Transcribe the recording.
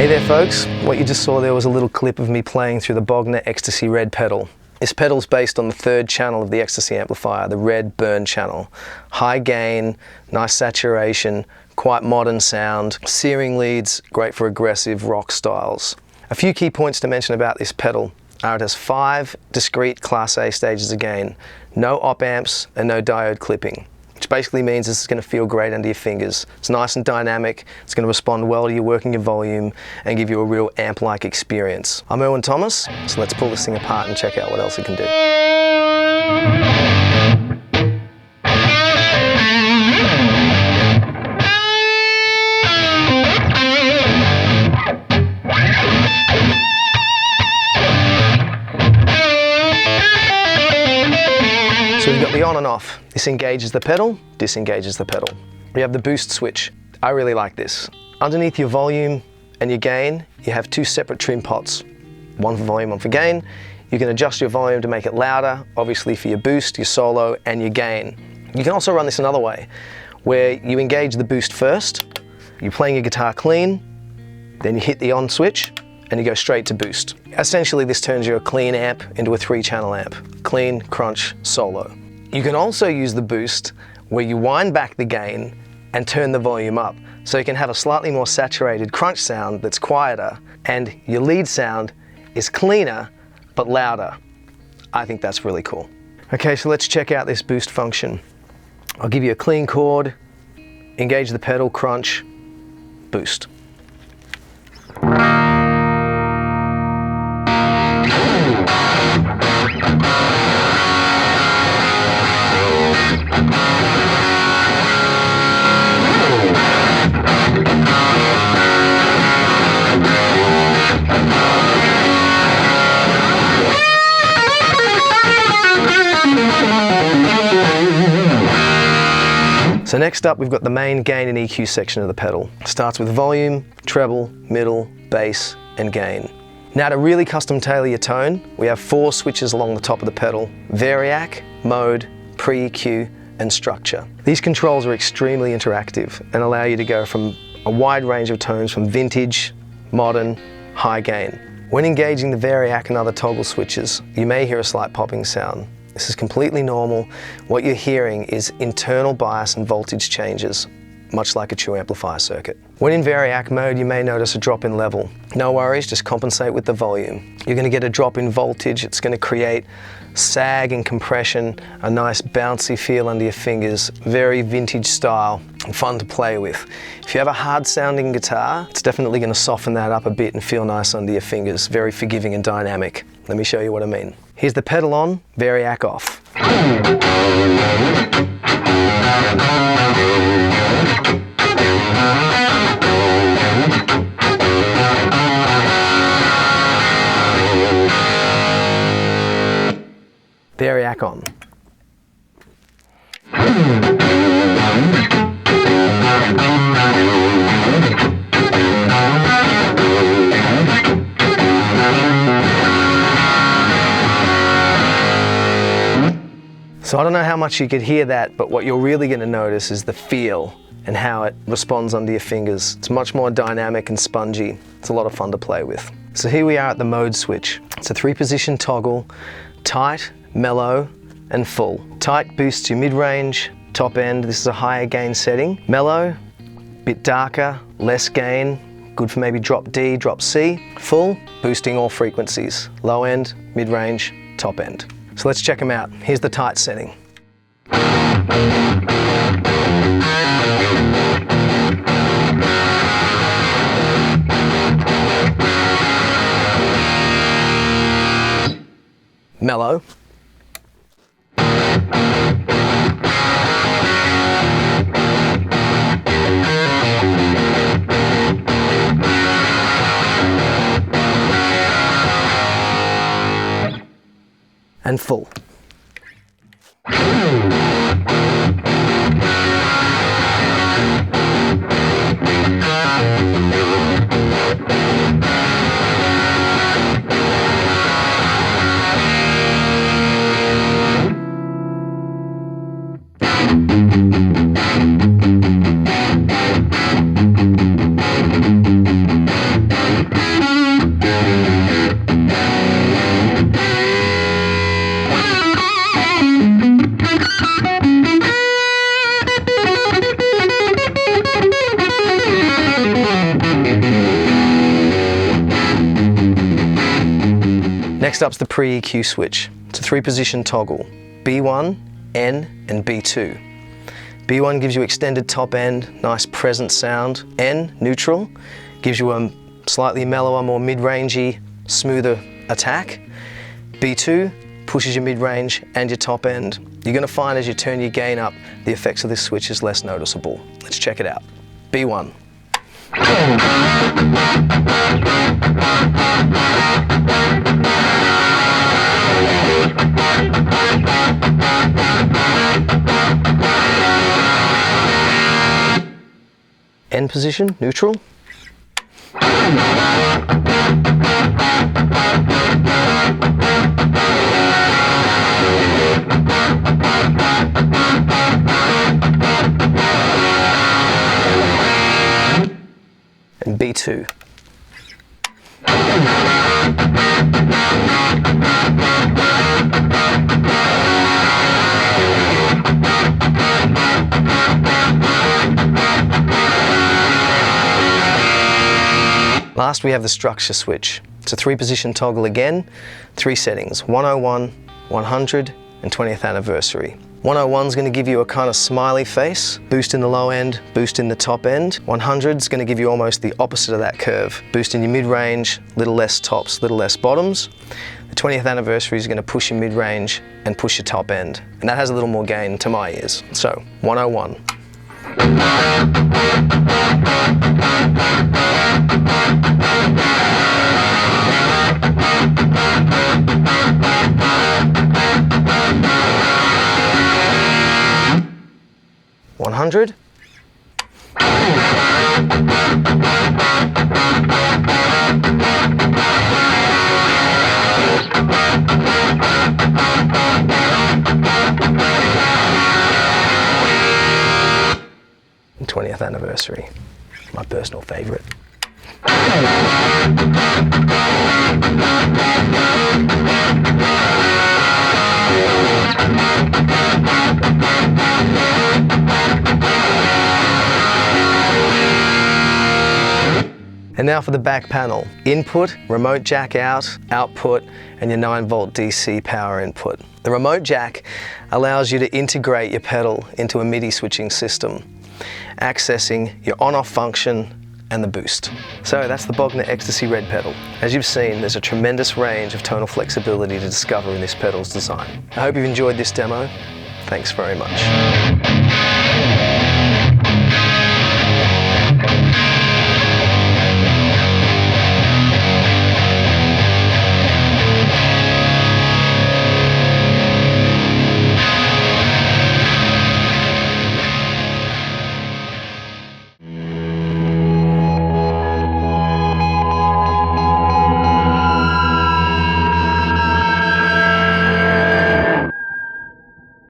Hey there folks, what you just saw there was a little clip of me playing through the Bogner Ecstasy Red pedal. This pedal's based on the third channel of the Ecstasy amplifier, the red burn channel. High gain, nice saturation, quite modern sound, searing leads, great for aggressive rock styles. A few key points to mention about this pedal are it has 5 discrete Class A stages of gain, no op amps and no diode clipping. Which basically means this is going to feel great under your fingers. It's nice and dynamic, it's going to respond well to you working your volume and give you a real amp-like experience. I'm Irwin Thomas, so let's pull this thing apart and check out what else it can do. So we've got the on and off. This engages the pedal, disengages the pedal. We have the boost switch. I really like this. Underneath your volume and your gain, you have 2 separate trim pots. One for volume, one for gain. You can adjust your volume to make it louder, obviously for your boost, your solo, and your gain. You can also run this another way, where you engage the boost first, you're playing your guitar clean, then you hit the on switch, and you go straight to boost. Essentially, this turns your clean amp into a 3-channel amp. Clean, crunch, solo. You can also use the boost where you wind back the gain and turn the volume up. So you can have a slightly more saturated crunch sound that's quieter, and your lead sound is cleaner, but louder. I think that's really cool. Okay, so let's check out this boost function. I'll give you a clean chord, engage the pedal, crunch, boost. So next up, we've got the main gain and EQ section of the pedal. It starts with volume, treble, middle, bass, and gain. Now to really custom tailor your tone, we have 4 switches along the top of the pedal: Variac, mode, pre-EQ, and structure. These controls are extremely interactive and allow you to go from a wide range of tones from vintage, modern, high gain. When engaging the Variac and other toggle switches, you may hear a slight popping sound. This is completely normal. What you're hearing is internal bias and voltage changes, much like a true amplifier circuit. When in Variac mode, you may notice a drop in level. No worries, just compensate with the volume. You're going to get a drop in voltage. It's going to create sag and compression, a nice bouncy feel under your fingers, very vintage style and fun to play with. If you have a hard sounding guitar, it's definitely going to soften that up a bit and feel nice under your fingers, very forgiving and dynamic. Let me show you what I mean. Here's the pedal on, Variac off. Variac on. So I don't know how much you could hear that, but what you're really going to notice is the feel and how it responds under your fingers. It's much more dynamic and spongy. It's a lot of fun to play with. So here we are at the mode switch. It's a 3-position toggle: tight, mellow, and full. Tight boosts your mid-range, top end. This is a higher gain setting. Mellow, bit darker, less gain, good for maybe drop D, drop C. Full, boosting all frequencies: low end, mid-range, top end. So let's check them out. Here's the tight setting. Mellow. And full. Next up's the pre-EQ switch. It's a 3-position toggle, B1, N, and B2. B1 gives you extended top end, nice present sound. N, neutral, gives you a slightly mellower, more mid-rangey, smoother attack. B2 pushes your mid-range and your top end. You're going to find as you turn your gain up, the effects of this switch is less noticeable. Let's check it out. B1. N position, neutral. And B2. Last we have the structure switch. It's a 3-position toggle again, 3 settings, 101, 100 and 20th anniversary. 101 is going to give you a kind of smiley face, boost in the low end, boost in the top end. 100 is going to give you almost the opposite of that curve, boost in your mid-range, little less tops, little less bottoms. The 20th anniversary is going to push your mid-range and push your top end, and that has a little more gain to my ears. So 101. $100. And 20th anniversary, my personal favorite. And now for the back panel. Input, remote jack out, output, and your 9-volt DC power input. The remote jack allows you to integrate your pedal into a MIDI switching system, accessing your on-off function and the boost. So that's the Bogner Ecstasy Red pedal. As you've seen, there's a tremendous range of tonal flexibility to discover in this pedal's design. I hope you've enjoyed this demo. Thanks very much.